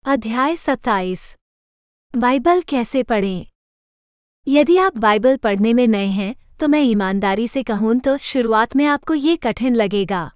अध्याय 27। बाइबल कैसे पढ़ें। यदि आप बाइबल पढ़ने में नए हैं तो मैं ईमानदारी से कहूँ तो शुरुआत में आपको ये कठिन लगेगा।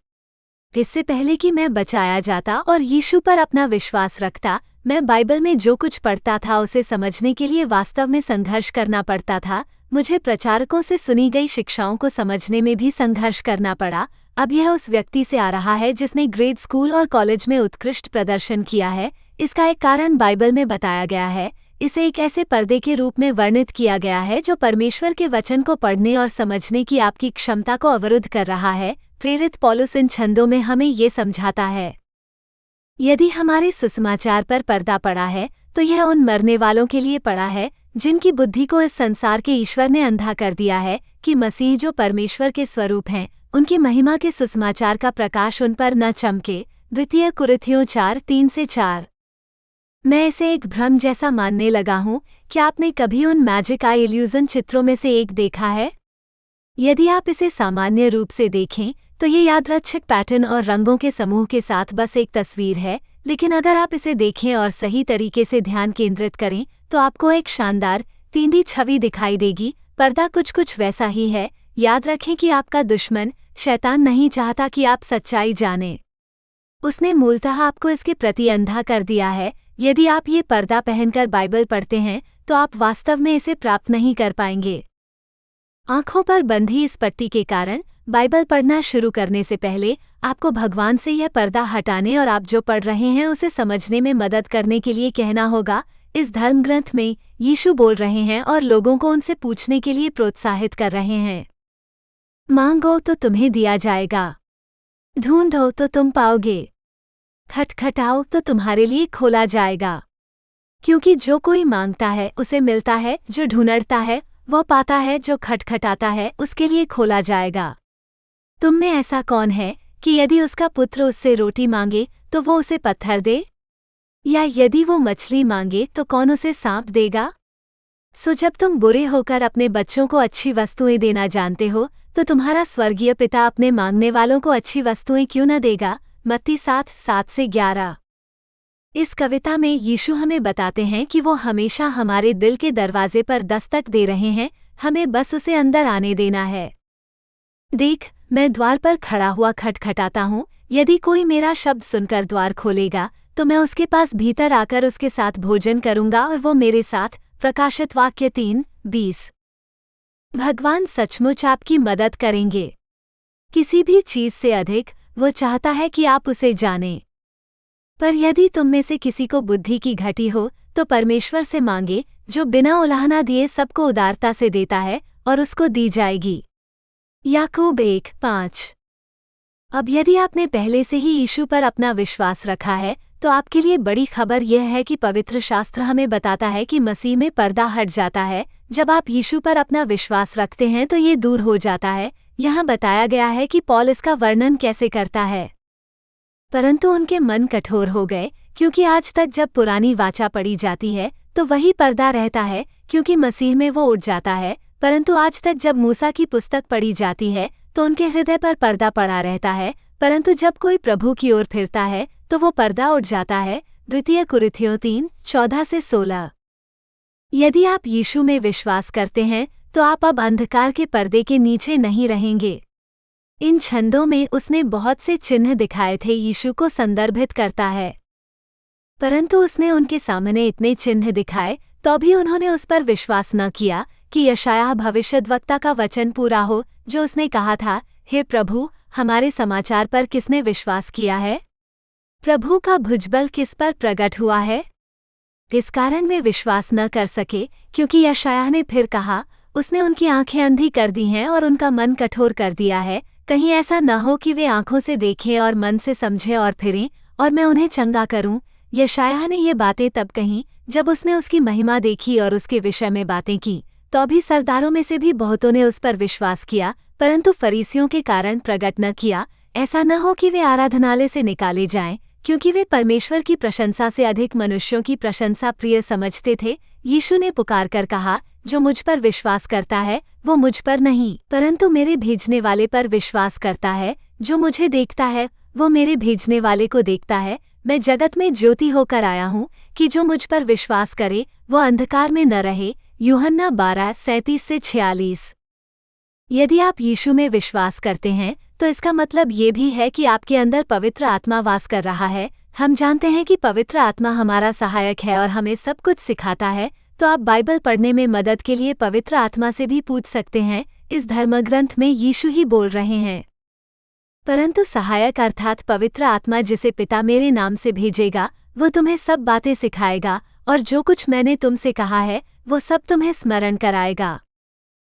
इससे पहले कि मैं बचाया जाता और यीशु पर अपना विश्वास रखता, मैं बाइबल में जो कुछ पढ़ता था उसे समझने के लिए वास्तव में संघर्ष करना पड़ता था। मुझे प्रचारकों से सुनी गई शिक्षाओं को समझने में भी संघर्ष करना पड़ा। अब यह उस व्यक्ति से आ रहा है जिसने ग्रेड स्कूल और कॉलेज में उत्कृष्ट प्रदर्शन किया है। इसका एक कारण बाइबल में बताया गया है। इसे एक ऐसे पर्दे के रूप में वर्णित किया गया है जो परमेश्वर के वचन को पढ़ने और समझने की आपकी क्षमता को अवरुद्ध कर रहा है। प्रेरित पौलुस इन छंदों में हमें ये समझाता है। यदि हमारे सुसमाचार पर पर्दा पड़ा है तो यह उन मरने वालों के लिए पड़ा है जिनकी बुद्धि को इस संसार के ईश्वर ने अंधा कर दिया है कि मसीह जो परमेश्वर के स्वरूप हैं, उनकी महिमा के सुसमाचार का प्रकाश उन पर न चमके। 2 कुरिन्थियों 4:3-4। मैं इसे एक भ्रम जैसा मानने लगा हूँ। क्या आपने कभी उन मैजिक आई इल्यूजन चित्रों में से एक देखा है? यदि आप इसे सामान्य रूप से देखें तो ये यादृच्छिक पैटर्न और रंगों के समूह के साथ बस एक तस्वीर है, लेकिन अगर आप इसे देखें और सही तरीके से ध्यान केंद्रित करें तो आपको एक शानदार 3D छवि दिखाई देगी। पर्दा कुछ वैसा ही है। याद रखें कि आपका दुश्मन शैतान नहीं चाहता कि आप सच्चाई जानें। उसने मूलतः आपको इसके प्रति अंधा कर दिया है। यदि आप ये पर्दा पहनकर बाइबल पढ़ते हैं तो आप वास्तव में इसे प्राप्त नहीं कर पाएंगे। आंखों पर बंधी इस पट्टी के कारण बाइबल पढ़ना शुरू करने से पहले आपको भगवान से यह पर्दा हटाने और आप जो पढ़ रहे हैं उसे समझने में मदद करने के लिए कहना होगा। इस धर्मग्रंथ में यीशु बोल रहे हैं और लोगों को उनसे पूछने के लिए प्रोत्साहित कर रहे हैं। मांगो तो तुम्हें दिया जाएगा, ढूंढो तो तुम पाओगे, खटखटाओ तो तुम्हारे लिए खोला जाएगा। क्योंकि जो कोई मांगता है उसे मिलता है, जो ढूंढता है वह पाता है, जो खटखटाता है उसके लिए खोला जाएगा। तुम में ऐसा कौन है कि यदि उसका पुत्र उससे रोटी मांगे तो वो उसे पत्थर दे? या यदि वो मछली मांगे तो कौन उसे सांप देगा? सो जब तुम बुरे होकर अपने बच्चों को अच्छी वस्तुएं देना जानते हो तो तुम्हारा स्वर्गीय पिता अपने मांगने वालों को अच्छी वस्तुएं क्यों न देगा। मत्ती 7:7-11। इस कविता में यीशु हमें बताते हैं कि वो हमेशा हमारे दिल के दरवाजे पर दस्तक दे रहे हैं, हमें बस उसे अंदर आने देना है। देख, मैं द्वार पर खड़ा हुआ खटखटाता हूँ। यदि कोई मेरा शब्द सुनकर द्वार खोलेगा तो मैं उसके पास भीतर आकर उसके साथ भोजन करूंगा और वो मेरे साथ। प्रकाशित वाक्य 3:20। भगवान सचमुच आपकी मदद करेंगे। किसी भी चीज से अधिक वो चाहता है कि आप उसे जानें। पर यदि तुम में से किसी को बुद्धि की घटी हो तो परमेश्वर से मांगे, जो बिना उलाहना दिए सबको उदारता से देता है और उसको दी जाएगी। याकूब 1:5। अब यदि आपने पहले से ही यीशु पर अपना विश्वास रखा है तो आपके लिए बड़ी खबर यह है कि पवित्र शास्त्र हमें बताता है कि मसीह में पर्दा हट जाता है। जब आप यीशु पर अपना विश्वास रखते हैं तो ये दूर हो जाता है। यहाँ बताया गया है कि पौल इसका वर्णन कैसे करता है। परंतु उनके मन कठोर हो गए, क्योंकि आज तक जब पुरानी वाचा पढ़ी जाती है तो वही पर्दा रहता है, क्योंकि मसीह में वो उठ जाता है। परंतु आज तक जब मूसा की पुस्तक पढ़ी जाती है तो उनके हृदय पर पर्दा पड़ा रहता है। परंतु जब कोई प्रभु की ओर फिरता है तो वो पर्दा उठ जाता है। 2 कुरिन्थियों 3:14-16। यदि आप यीशु में विश्वास करते हैं तो आप अब अंधकार के पर्दे के नीचे नहीं रहेंगे। इन छंदों में उसने बहुत से चिन्ह दिखाए थे, यीशु को संदर्भित करता है। परंतु उसने उनके सामने इतने चिन्ह दिखाए तो भी उन्होंने उस पर विश्वास न किया कि यशायाह भविष्यद्वक्ता का वचन पूरा हो, जो उसने कहा था, हे प्रभु, हमारे समाचार पर किसने विश्वास किया है? प्रभु का भुजबल किस पर प्रकट हुआ है? इस कारण वे विश्वास न कर सके, क्योंकि यशायाह ने फिर कहा, उसने उनकी आंखें अंधी कर दी हैं और उनका मन कठोर कर दिया है। कहीं ऐसा न हो कि वे आंखों से देखें और मन से समझें और फिरें और मैं उन्हें चंगा करूं। यशायाह ने ये बातें तब कहीं जब उसने उसकी महिमा देखी और उसके विषय में बातें की। तो भी सरदारों में से भी बहुतों ने उस पर विश्वास किया, परंतु फरीसियों के कारण प्रकट न किया। ऐसा न हो कि वे आराधनालय से निकाले जाएं, क्योंकि वे परमेश्वर की प्रशंसा से अधिक मनुष्यों की प्रशंसा प्रिय समझते थे। यीशु ने पुकार कर कहा, जो मुझ पर विश्वास करता है वो मुझ पर नहीं परंतु मेरे भेजने वाले पर विश्वास करता है। जो मुझे देखता है वो मेरे भेजने वाले को देखता है। मैं जगत में ज्योति होकर आया हूँ कि जो मुझ पर विश्वास करे वो अंधकार में न रहे। यूहन्ना 12:37-46। यदि आप यीशु में विश्वास करते हैं तो इसका मतलब ये भी है कि आपके अंदर पवित्र आत्मा वास कर रहा है। हम जानते हैं कि पवित्र आत्मा हमारा सहायक है और हमें सब कुछ सिखाता है, तो आप बाइबल पढ़ने में मदद के लिए पवित्र आत्मा से भी पूछ सकते हैं। इस धर्मग्रंथ में यीशु ही बोल रहे हैं। परंतु सहायक अर्थात पवित्र आत्मा जिसे पिता मेरे नाम से भेजेगा वो तुम्हें सब बातें सिखाएगा और जो कुछ मैंने तुमसे कहा है वो सब तुम्हें स्मरण कराएगा।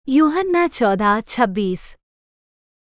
यूहन्ना 14:26।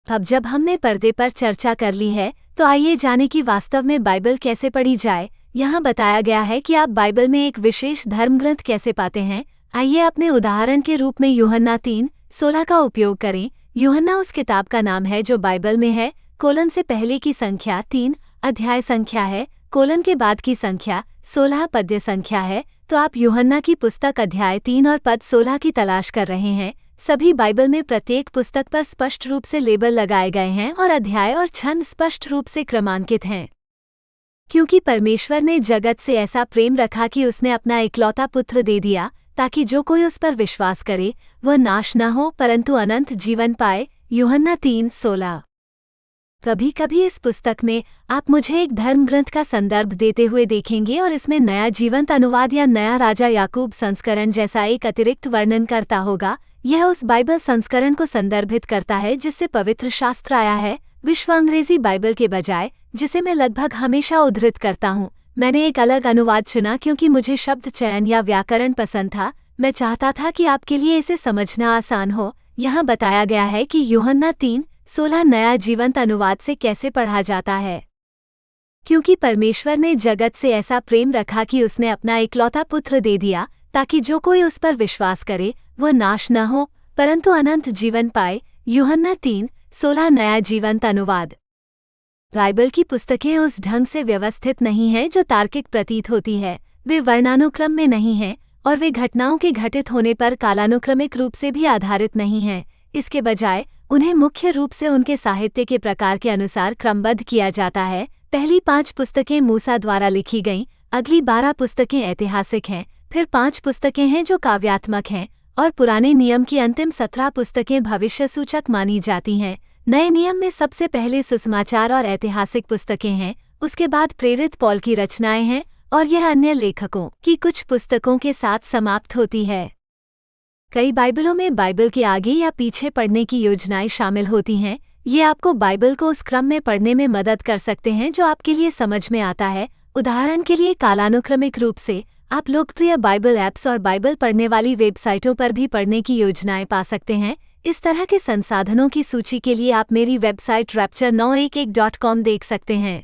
अब जब हमने पर्दे पर चर्चा कर ली है तो आइए जाने कि वास्तव में बाइबल कैसे पढ़ी जाए। यहाँ बताया गया है कि आप बाइबल में एक विशेष धर्मग्रंथ कैसे पाते हैं। आइए अपने उदाहरण के रूप में यूहन्ना 3:16 का उपयोग करें। यूहन्ना उस किताब का नाम है जो बाइबल में है, कोलन से पहले की संख्या 3 अध्याय संख्या है, कोलन के बाद की संख्या 16 पद्य संख्या है। तो आप यूहन्ना की पुस्तक अध्याय 3 और पद 16 की तलाश कर रहे हैं। सभी बाइबल में प्रत्येक पुस्तक पर स्पष्ट रूप से लेबल लगाए गए हैं और अध्याय और छंद स्पष्ट रूप से क्रमांकित हैं। क्योंकि परमेश्वर ने जगत से ऐसा प्रेम रखा कि उसने अपना इकलौता पुत्र दे दिया ताकि जो कोई उस पर विश्वास करे वह नाश न हो परंतु अनंत जीवन पाए। यूहन्ना 3:16। कभी कभी इस पुस्तक में आप मुझे एक धर्मग्रंथ का संदर्भ देते हुए देखेंगे और इसमें नया जीवंत अनुवाद या नया राजा याकूब संस्करण जैसा एक अतिरिक्त वर्णन करता होगा। यह उस बाइबल संस्करण को संदर्भित करता है जिससे पवित्र शास्त्र आया है, विश्व अंग्रेजी बाइबल के बजाय, जिसे मैं लगभग हमेशा उद्धृत करता हूँ। मैंने एक अलग अनुवाद चुना क्योंकि मुझे शब्द चयन या व्याकरण पसंद था। मैं चाहता था कि आपके लिए इसे समझना आसान हो। यहाँ बताया गया है कि यूहन्ना 3:16 नया जीवंत अनुवाद से कैसे पढ़ा जाता है। क्योंकि परमेश्वर ने जगत से ऐसा प्रेम रखा कि उसने अपना इकलौता पुत्र दे दिया ताकि जो कोई उस पर विश्वास करे वह नाश न हो परंतु अनंत जीवन पाए। यूहन्ना 3:16 नया जीवंत अनुवाद। बाइबल की पुस्तकें उस ढंग से व्यवस्थित नहीं हैं जो तार्किक प्रतीत होती है। वे वर्णानुक्रम में नहीं हैं और वे घटनाओं के घटित होने पर कालानुक्रमिक रूप से भी आधारित नहीं हैं। इसके बजाय उन्हें मुख्य रूप से उनके साहित्य के प्रकार के अनुसार क्रमबद्ध किया जाता है। पहली 5 पुस्तकें मूसा द्वारा लिखी गईं, अगली 12 पुस्तकें ऐतिहासिक हैं, फिर 5 पुस्तकें हैं जो काव्यात्मक हैं और पुराने नियम की अंतिम 17 पुस्तकें भविष्यसूचक मानी जाती हैं। नए नियम में सबसे पहले सुसमाचार और ऐतिहासिक पुस्तकें हैं, उसके बाद प्रेरित पौल की रचनाएं हैं और यह अन्य लेखकों की कुछ पुस्तकों के साथ समाप्त होती है। कई बाइबलों में बाइबल के आगे या पीछे पढ़ने की योजनाएं शामिल होती हैं। ये आपको बाइबल को उस क्रम में पढ़ने में मदद कर सकते हैं जो आपके लिए समझ में आता है। उदाहरण के लिए कालानुक्रमिक रूप से आप लोकप्रिय बाइबल ऐप्स और बाइबल पढ़ने वाली वेबसाइटों पर भी पढ़ने की योजनाएं पा सकते हैं। इस तरह के संसाधनों की सूची के लिए आप मेरी वेबसाइट rapture911.com देख सकते हैं।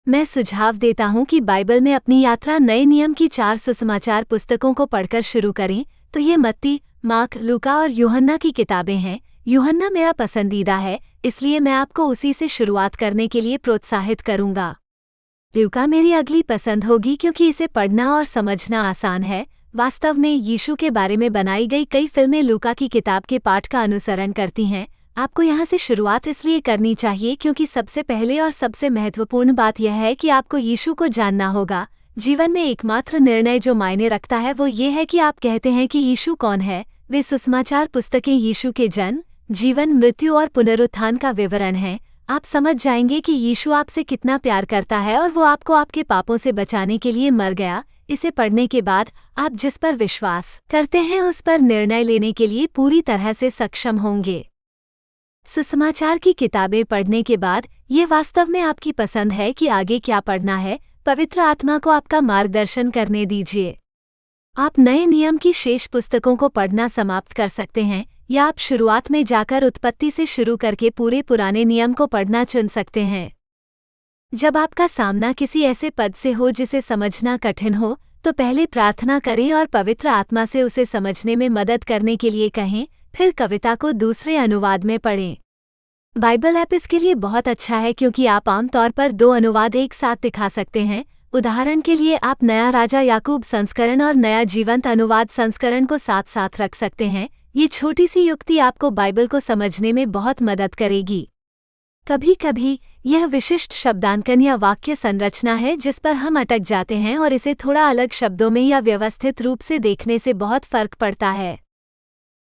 मैं सुझाव देता हूं कि बाइबल में अपनी यात्रा नए नियम की 4 सुसमाचार पुस्तकों को पढ़कर शुरू करें। तो ये मत्ती, मार्क, लूका और यूहन्ना की किताबें हैं। यूहन्ना मेरा पसंदीदा है, इसलिए मैं आपको उसी से शुरुआत करने के लिए प्रोत्साहित करूंगा। लूका मेरी अगली पसंद होगी क्योंकि इसे पढ़ना और समझना आसान है। वास्तव में यीशु के बारे में बनाई गई कई फिल्में लूका की किताब के पाठ का अनुसरण करती हैं। आपको यहाँ से शुरुआत इसलिए करनी चाहिए क्योंकि सबसे पहले और सबसे महत्वपूर्ण बात यह है कि आपको यीशु को जानना होगा। जीवन में एकमात्र निर्णय जो मायने रखता है वो ये है कि आप कहते हैं कि यीशु कौन है। वे सुसमाचार पुस्तकें यीशु के जन्म, जीवन, मृत्यु और पुनरुत्थान का विवरण हैं। आप समझ जाएंगे कि यीशु आपसे कितना प्यार करता है और वो आपको आपके पापों से बचाने के लिए मर गया। इसे पढ़ने के बाद आप जिस पर विश्वास करते हैं उस पर निर्णय लेने के लिए पूरी तरह से सक्षम होंगे। सुसमाचार की किताबें पढ़ने के बाद ये वास्तव में आपकी पसंद है कि आगे क्या पढ़ना है। पवित्र आत्मा को आपका मार्गदर्शन करने दीजिए। आप नए नियम की शेष पुस्तकों को पढ़ना समाप्त कर सकते हैं या आप शुरुआत में जाकर उत्पत्ति से शुरू करके पूरे पुराने नियम को पढ़ना चुन सकते हैं। जब आपका सामना किसी ऐसे पद से हो जिसे समझना कठिन हो तो पहले प्रार्थना करें और पवित्र आत्मा से उसे समझने में मदद करने के लिए कहें, फिर कविता को दूसरे अनुवाद में पढ़ें। बाइबल ऐप इसके लिए बहुत अच्छा है क्योंकि आप आमतौर पर 2 अनुवाद एक साथ दिखा सकते हैं। उदाहरण के लिए आप नया राजा याकूब संस्करण और नया जीवंत अनुवाद संस्करण को साथ साथ रख सकते हैं। ये छोटी सी युक्ति आपको बाइबल को समझने में बहुत मदद करेगी। कभी कभी यह विशिष्ट शब्दांकन या वाक्य संरचना है जिस पर हम अटक जाते हैं और इसे थोड़ा अलग शब्दों में या व्यवस्थित रूप से देखने से बहुत फर्क पड़ता है।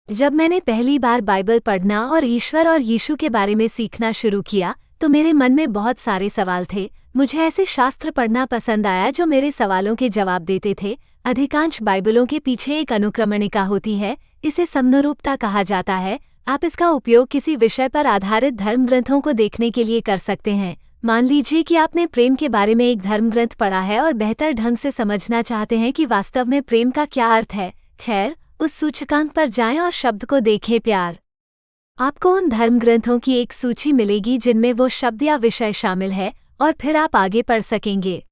जब मैंने पहली बार बाइबल पढ़ना और ईश्वर और यीशु के बारे में सीखना शुरू किया तो मेरे मन में बहुत सारे सवाल थे। मुझे ऐसे शास्त्र पढ़ना पसंद आया जो मेरे सवालों के जवाब देते थे। अधिकांश बाइबलों के पीछे एक अनुक्रमणिका होती है, इसे समनुरूपता कहा जाता है। आप इसका उपयोग किसी विषय पर आधारित धर्म ग्रंथों को देखने के लिए कर सकते हैं। मान लीजिए कि आपने प्रेम के बारे में एक धर्म ग्रंथ पढ़ा है और बेहतर ढंग से समझना चाहते हैं कि वास्तव में प्रेम का क्या अर्थ है। खैर, उस सूचकांक पर जाएं और शब्द को देखें, प्यार। आपको उन धर्म ग्रंथों की एक सूची मिलेगी जिनमें वो शब्द या विषय शामिल है और फिर आप आगे पढ़ सकेंगे।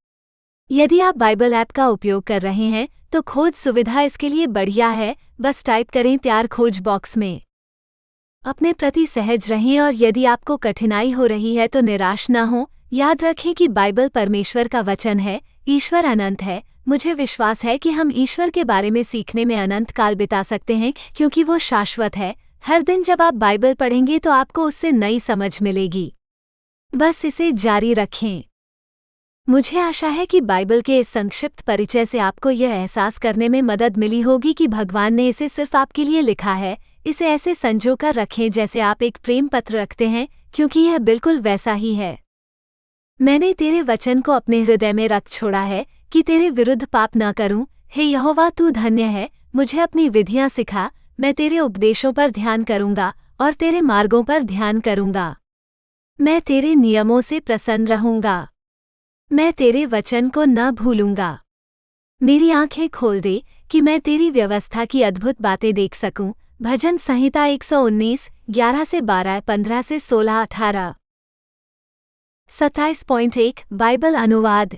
यदि आप बाइबल ऐप का उपयोग कर रहे हैं तो खोज सुविधा इसके लिए बढ़िया है। बस टाइप करें प्यार खोज बॉक्स में। अपने प्रति सहज रहें और यदि आपको कठिनाई हो रही है तो निराश न हो। याद रखें कि बाइबल परमेश्वर का वचन है। ईश्वर अनंत है। मुझे विश्वास है कि हम ईश्वर के बारे में सीखने में अनंत काल बिता सकते हैं क्योंकि वो शाश्वत है। हर दिन जब आप बाइबल पढ़ेंगे तो आपको उससे नई समझ मिलेगी। बस इसे जारी रखें। मुझे आशा है कि बाइबल के इस संक्षिप्त परिचय से आपको यह एहसास करने में मदद मिली होगी कि भगवान ने इसे सिर्फ आपके लिए लिखा है। इसे ऐसे संजोकर रखें जैसे आप एक प्रेम पत्र रखते हैं, क्योंकि यह बिल्कुल वैसा ही है। मैंने तेरे वचन को अपने हृदय में रख छोड़ा है कि तेरे विरुद्ध पाप न करूं। हे यहोवा, तू धन्य है। मुझे अपनी विधियां सिखा। मैं तेरे उपदेशों पर ध्यान करूंगा और तेरे मार्गों पर ध्यान करूंगा। मैं तेरे नियमों से प्रसन्न रहूंगा। मैं तेरे वचन को न भूलूंगा। मेरी आंखें खोल दे कि मैं तेरी व्यवस्था की अद्भुत बातें देख सकूं। भजन संहिता 119, 11 से 12, 15 से 16, 18। 27.1 बाइबल अनुवाद।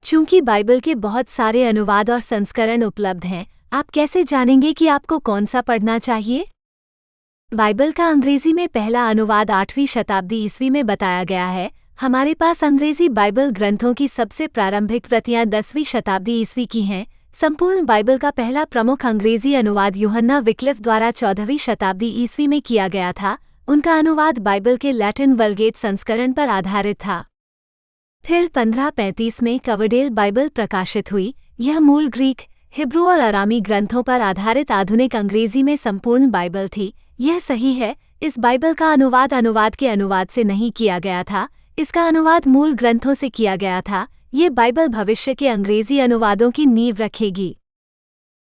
चूंकि बाइबल के बहुत सारे अनुवाद और संस्करण उपलब्ध हैं, आप कैसे जानेंगे कि आपको कौन सा पढ़ना चाहिए? बाइबल का अंग्रेजी में पहला अनुवाद 8वीं शताब्दी ईस्वी में बताया गया है। हमारे पास अंग्रेजी बाइबल ग्रंथों की सबसे प्रारंभिक प्रतियां 10वीं शताब्दी ईस्वी की हैं। संपूर्ण बाइबल का पहला प्रमुख अंग्रेजी अनुवाद यूहन्ना विक्लिफ द्वारा 14वीं शताब्दी ईस्वी में किया गया था। उनका अनुवाद बाइबल के लैटिन वल्गेट संस्करण पर आधारित था। फिर 1535 में कवरडेल बाइबल प्रकाशित हुई। यह मूल ग्रीक, हिब्रू और अरामी ग्रंथों पर आधारित आधुनिक अंग्रेजी में संपूर्ण बाइबल थी। यह सही है। इस बाइबल का अनुवाद के अनुवाद से नहीं किया गया था। इसका अनुवाद मूल ग्रंथों से किया गया था। ये बाइबल भविष्य के अंग्रेजी अनुवादों की नींव रखेगी।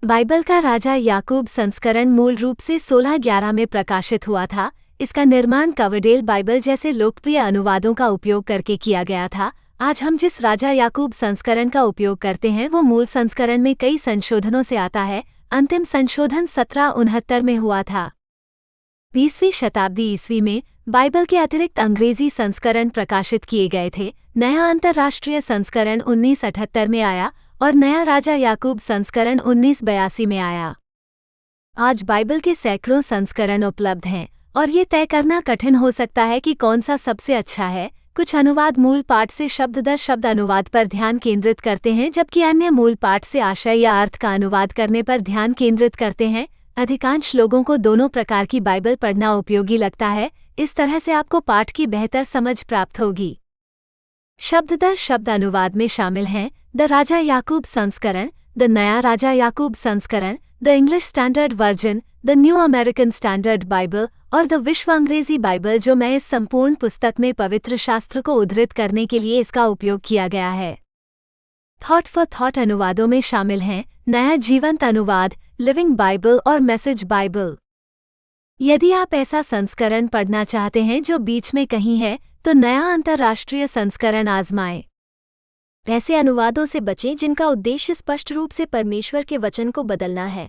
बाइबल का राजा याकूब संस्करण मूल रूप से 1611 में प्रकाशित हुआ था। इसका निर्माण कवरडेल बाइबल जैसे लोकप्रिय अनुवादों का उपयोग करके किया गया था। आज हम जिस राजा याकूब संस्करण का उपयोग करते हैं वो मूल संस्करण में कई संशोधनों से आता है। अंतिम संशोधन 1769 में हुआ था। 20वीं शताब्दी ईस्वी में बाइबल के अतिरिक्त अंग्रेजी संस्करण प्रकाशित किए गए थे। नया अंतर्राष्ट्रीय संस्करण 1978 में आया और नया राजा याकूब संस्करण 1982 में आया। आज बाइबल के सैकड़ों संस्करण उपलब्ध हैं और ये तय करना कठिन हो सकता है कि कौन सा सबसे अच्छा है। कुछ अनुवाद मूल पाठ से शब्द दर शब्द अनुवाद पर ध्यान केंद्रित करते हैं, जबकि अन्य मूल पाठ से आशय या अर्थ का अनुवाद करने पर ध्यान केंद्रित करते हैं। अधिकांश लोगों को दोनों प्रकार की बाइबल पढ़ना उपयोगी लगता है। इस तरह से आपको पाठ की बेहतर समझ प्राप्त होगी। शब्द दर शब्द अनुवाद में शामिल हैं द राजा याकूब संस्करण, द नया राजा याकूब संस्करण, the English standard version, the new American standard Bible और द विश्व अंग्रेजी बाइबल, जो मैं इस संपूर्ण पुस्तक में पवित्र शास्त्र को उद्धृत करने के लिए इसका उपयोग किया गया है। थॉट फॉर थॉट अनुवादों में शामिल हैं नया जीवंत अनुवाद, लिविंग बाइबल और मैसेज बाइबल। यदि आप ऐसा संस्करण पढ़ना चाहते हैं जो बीच में कहीं है तो नया अंतर्राष्ट्रीय संस्करण आजमाएं। ऐसे अनुवादों से बचें जिनका उद्देश्य स्पष्ट रूप से परमेश्वर के वचन को बदलना है।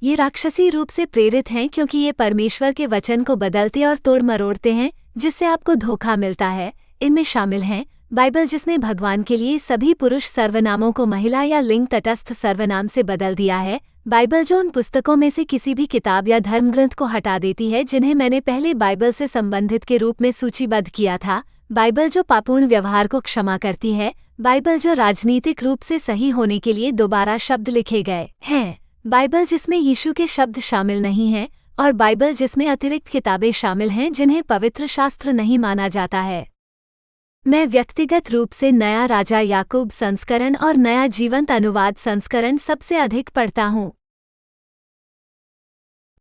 ये राक्षसी रूप से प्रेरित हैं क्योंकि ये परमेश्वर के वचन को बदलते और तोड़ मरोड़ते हैं, जिससे आपको धोखा मिलता है। इनमें शामिल हैं बाइबल जिसने भगवान के लिए सभी पुरुष सर्वनामों को महिला या लिंग तटस्थ सर्वनाम से बदल दिया है। बाइबल जो उन पुस्तकों में से किसी भी किताब या धर्मग्रंथ को हटा देती है जिन्हें मैंने पहले बाइबल से संबंधित के रूप में सूचीबद्ध किया था। बाइबल जो पापूर्ण व्यवहार को क्षमा करती है। बाइबल जो राजनीतिक रूप से सही होने के लिए दोबारा शब्द लिखे गए हैं। बाइबल जिसमें यीशु के शब्द शामिल नहीं हैं और बाइबल जिसमें अतिरिक्त किताबें शामिल हैं जिन्हें पवित्र शास्त्र नहीं माना जाता है। मैं व्यक्तिगत रूप से नया राजा याकूब संस्करण और नया जीवंत अनुवाद संस्करण सबसे अधिक पढ़ता हूँ।